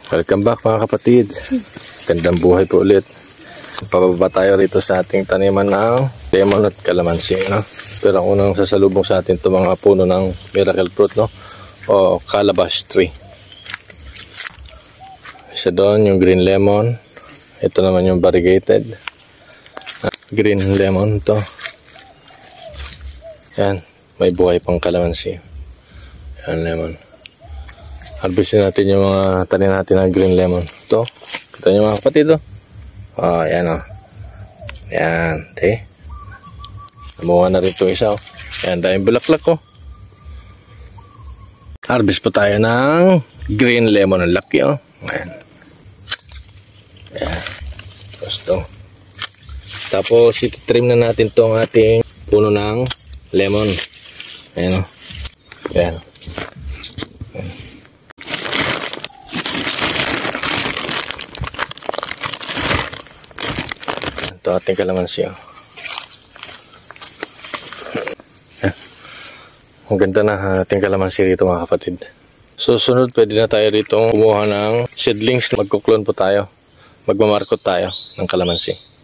Welcome back mga kapatid. Gandang buhay po ulit. Pababa tayo rito sa ating taniman ng lemon at calamansi, no? Pero ang unang sasalubong sa atin itong mga puno ng miracle fruit, no? O calabash tree. Isa doon yung green lemon. Ito naman yung variegated green lemon to. Yan, may buhay pang calamansi. Yan, lemon. Harvestin natin yung mga tanim natin ng green lemon. Ito, kita nyo mga kapatid, oh. Oh, yan, oh. Yan, okay. Namuha na rin itong isa, oh. Yan, dahil bulaklak, oh. Harvest po tayo ng green lemon. Ang laki, oh. Yan. Yan. Tapos, iti-trim na natin itong ating puno ng lemon. Ayan, oh. Yan. Ito ating kalamansi, oh. Ang ganda na ating kalamansi rito mga kapatid. Susunod, pwede na tayo rito kumuha ng seedlings. Magkuklon po tayo. Magmamarkot tayo ng kalamansi.